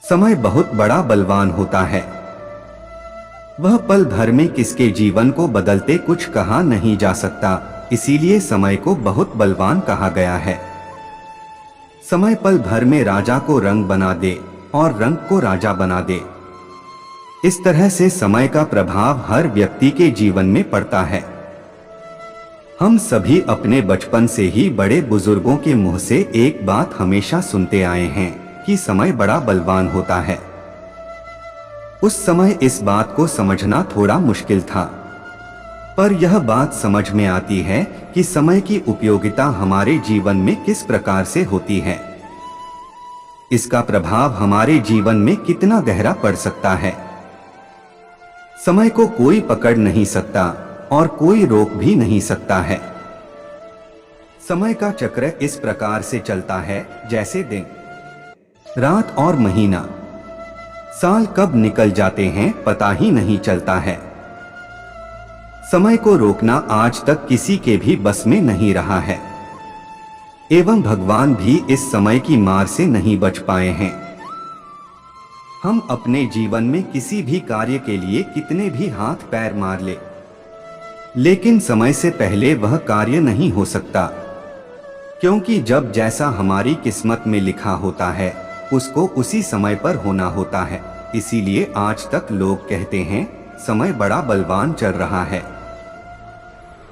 समय बहुत बड़ा बलवान होता है। वह पल भर में किसके जीवन को बदलते कुछ कहा नहीं जा सकता, इसीलिए समय को बहुत बलवान कहा गया है। समय पल भर में राजा को रंग बना दे और रंग को राजा बना दे। इस तरह से समय का प्रभाव हर व्यक्ति के जीवन में पड़ता है। हम सभी अपने बचपन से ही बड़े बुजुर्गों के मुंह से एक बात हमेशा सुनते आए हैं कि समय बड़ा बलवान होता है। उस समय इस बात को समझना थोड़ा मुश्किल था, पर यह बात समझ में आती है कि समय की उपयोगिता हमारे जीवन में किस प्रकार से होती है। इसका प्रभाव हमारे जीवन में कितना गहरा पड़ सकता है। समय को कोई पकड़ नहीं सकता और कोई रोक भी नहीं सकता है। समय का चक्र इस प्रकार से चलता है जैसे दिन, रात और महीना, साल कब निकल जाते हैं पता ही नहीं चलता है। समय को रोकना आज तक किसी के भी बस में नहीं रहा है, एवं भगवान भी इस समय की मार से नहीं बच पाए हैं। हम अपने जीवन में किसी भी कार्य के लिए कितने भी हाथ पैर मार ले, लेकिन समय से पहले वह कार्य नहीं हो सकता, क्योंकि जब जैसा हमारी किस्मत में लिखा होता है उसको उसी समय पर होना होता है। इसीलिए आज तक लोग कहते हैं समय बड़ा बलवान चल रहा है।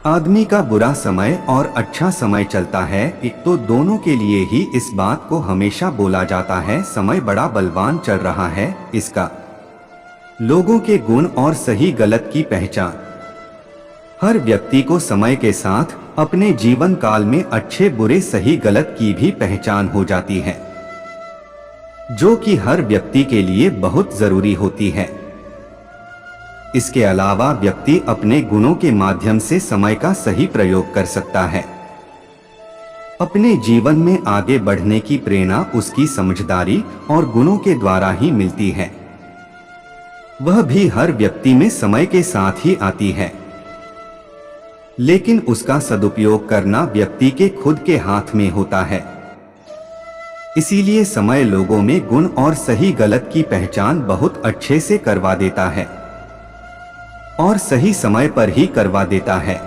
आदमी का बुरा समय और अच्छा समय चलता है तो दोनों के लिए ही इस बात को हमेशा बोला जाता है समय बड़ा बलवान चल रहा है। इसका लोगों के गुण और सही गलत की पहचान, हर व्यक्ति को समय के साथ अपने जीवन काल में अच्छे बुरे सही गलत की भी पहचान हो जाती है, जो कि हर व्यक्ति के लिए बहुत जरूरी होती है। इसके अलावा व्यक्ति अपने गुणों के माध्यम से समय का सही प्रयोग कर सकता है। अपने जीवन में आगे बढ़ने की प्रेरणा उसकी समझदारी और गुणों के द्वारा ही मिलती है। वह भी हर व्यक्ति में समय के साथ ही आती है, लेकिन उसका सदुपयोग करना व्यक्ति के खुद के हाथ में होता है। इसीलिए समय लोगों में गुण और सही गलत की पहचान बहुत अच्छे से करवा देता है और सही समय पर ही करवा देता है।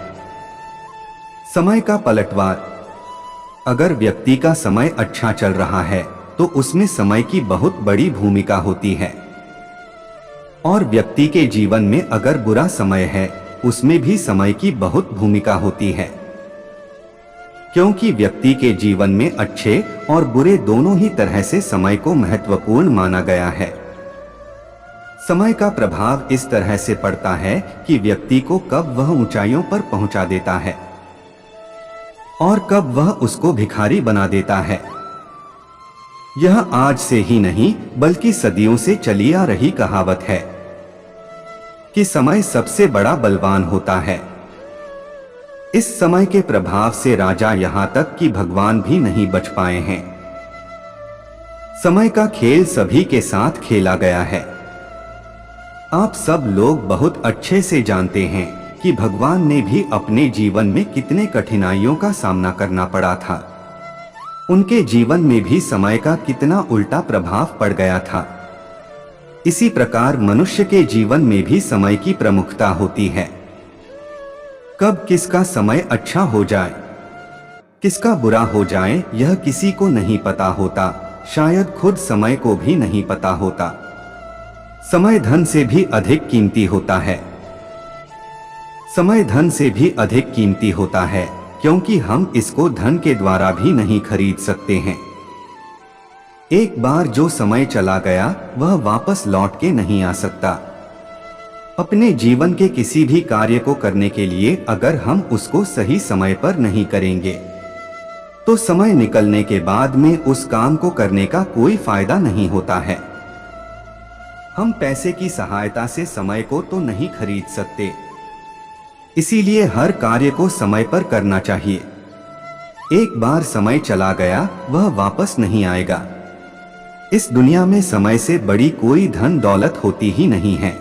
समय का पलटवार, अगर व्यक्ति का समय अच्छा चल रहा है तो उसमें समय की बहुत बड़ी भूमिका होती है, और व्यक्ति के जीवन में अगर बुरा समय है उसमें भी समय की बहुत भूमिका होती है, क्योंकि व्यक्ति के जीवन में अच्छे और बुरे दोनों ही तरह से समय को महत्वपूर्ण माना गया है। समय का प्रभाव इस तरह से पड़ता है कि व्यक्ति को कब वह ऊंचाइयों पर पहुंचा देता है और कब वह उसको भिखारी बना देता है। यह आज से ही नहीं बल्कि सदियों से चली आ रही कहावत है कि समय सबसे बड़ा बलवान होता है। इस समय के प्रभाव से राजा यहां तक कि भगवान भी नहीं बच पाए हैं। समय का खेल सभी के साथ खेला गया है। आप सब लोग बहुत अच्छे से जानते हैं कि भगवान ने भी अपने जीवन में कितने कठिनाइयों का सामना करना पड़ा था। उनके जीवन में भी समय का कितना उल्टा प्रभाव पड़ गया था। इसी प्रकार मनुष्य के जीवन में भी समय की प्रमुखता होती है। कब किसका समय अच्छा हो जाए, किसका बुरा हो जाए, यह किसी को नहीं पता होता, शायद खुद समय को भी नहीं पता होता। समय धन से भी अधिक कीमती होता है। समय धन से भी अधिक कीमती होता है, क्योंकि हम इसको धन के द्वारा भी नहीं खरीद सकते हैं। एक बार जो समय चला गया वह वापस लौट के नहीं आ सकता। अपने जीवन के किसी भी कार्य को करने के लिए अगर हम उसको सही समय पर नहीं करेंगे तो समय निकलने के बाद में उस काम को करने का कोई फायदा नहीं होता है। हम पैसे की सहायता से समय को तो नहीं खरीद सकते, इसीलिए हर कार्य को समय पर करना चाहिए। एक बार समय चला गया वह वापस नहीं आएगा। इस दुनिया में समय से बड़ी कोई धन दौलत होती ही नहीं है।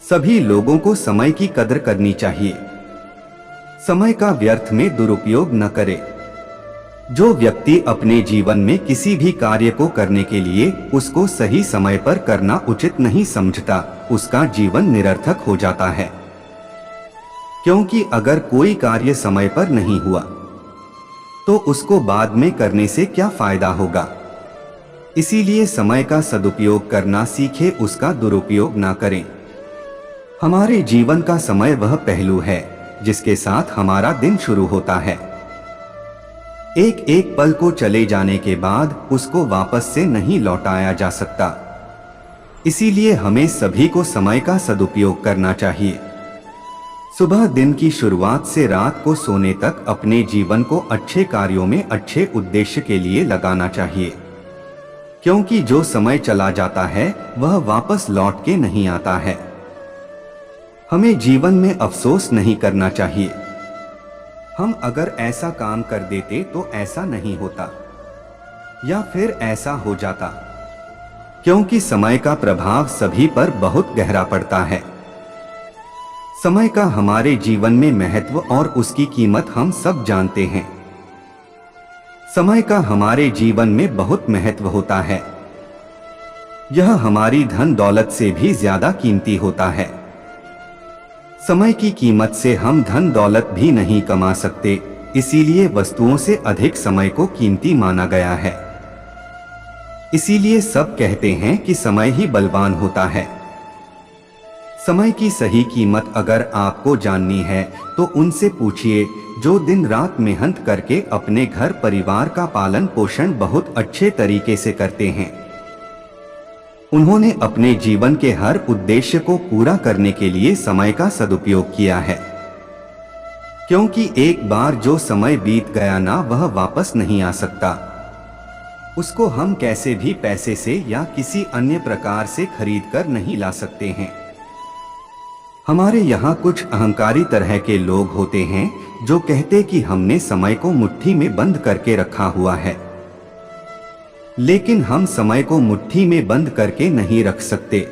सभी लोगों को समय की कदर करनी चाहिए। समय का व्यर्थ में दुरुपयोग न करें। जो व्यक्ति अपने जीवन में किसी भी कार्य को करने के लिए उसको सही समय पर करना उचित नहीं समझता, उसका जीवन निरर्थक हो जाता है। क्योंकि अगर कोई कार्य समय पर नहीं हुआ तो उसको बाद में करने से क्या फायदा होगा। इसीलिए समय का सदुपयोग करना सीखे, उसका दुरुपयोग ना करें। हमारे जीवन का समय वह पहलू है जिसके साथ हमारा दिन शुरू होता है। एक एक पल को चले जाने के बाद उसको वापस से नहीं लौटाया जा सकता। इसीलिए हमें सभी को समय का सदुपयोग करना चाहिए। सुबह दिन की शुरुआत से रात को सोने तक अपने जीवन को अच्छे कार्यों में अच्छे उद्देश्य के लिए लगाना चाहिए, क्योंकि जो समय चला जाता है वह वापस लौट के नहीं आता है। हमें जीवन में अफसोस नहीं करना चाहिए। हम अगर ऐसा काम कर देते तो ऐसा नहीं होता या फिर ऐसा हो जाता, क्योंकि समय का प्रभाव सभी पर बहुत गहरा पड़ता है। समय का हमारे जीवन में महत्व और उसकी कीमत हम सब जानते हैं। समय का हमारे जीवन में बहुत महत्व होता है। यह हमारी धन दौलत से भी ज्यादा कीमती होता है। समय की कीमत से हम धन दौलत भी नहीं कमा सकते, इसीलिए वस्तुओं से अधिक समय को कीमती माना गया है। इसीलिए सब कहते हैं कि समय ही बलवान होता है। समय की सही कीमत अगर आपको जाननी है तो उनसे पूछिए जो दिन रात मेहनत करके अपने घर परिवार का पालन पोषण बहुत अच्छे तरीके से करते हैं। उन्होंने अपने जीवन के हर उद्देश्य को पूरा करने के लिए समय का सदुपयोग किया है, क्योंकि एक बार जो समय बीत गया ना वह वापस नहीं आ सकता। उसको हम कैसे भी पैसे से या किसी अन्य प्रकार से खरीद कर नहीं ला सकते हैं। हमारे यहाँ कुछ अहंकारी तरह के लोग होते हैं जो कहते कि हमने समय को मुट्ठी में बंद करके रखा हुआ है, लेकिन हम समय को मुट्ठी में बंद करके नहीं रख सकते।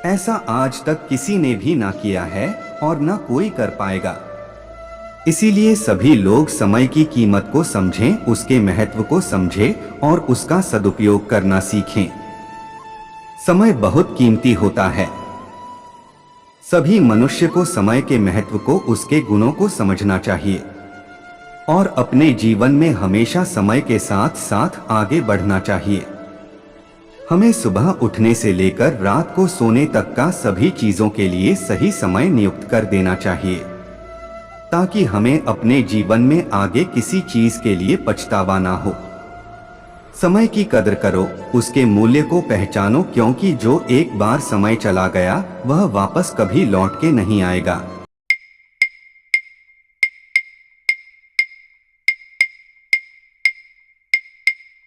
ऐसा आज तक किसी ने भी ना किया है और ना कोई कर पाएगा। इसीलिए सभी लोग समय की कीमत को समझें, उसके महत्व को समझें और उसका सदुपयोग करना सीखें। समय बहुत कीमती होता है। सभी मनुष्य को समय के महत्व को, उसके गुणों को समझना चाहिए और अपने जीवन में हमेशा समय के साथ साथ आगे बढ़ना चाहिए। हमें सुबह उठने से लेकर रात को सोने तक का सभी चीजों के लिए सही समय नियुक्त कर देना चाहिए, ताकि हमें अपने जीवन में आगे किसी चीज के लिए पछतावा ना हो। समय की कदर करो, उसके मूल्य को पहचानो, क्योंकि जो एक बार समय चला गया वह वापस कभी लौट के नहीं आएगा।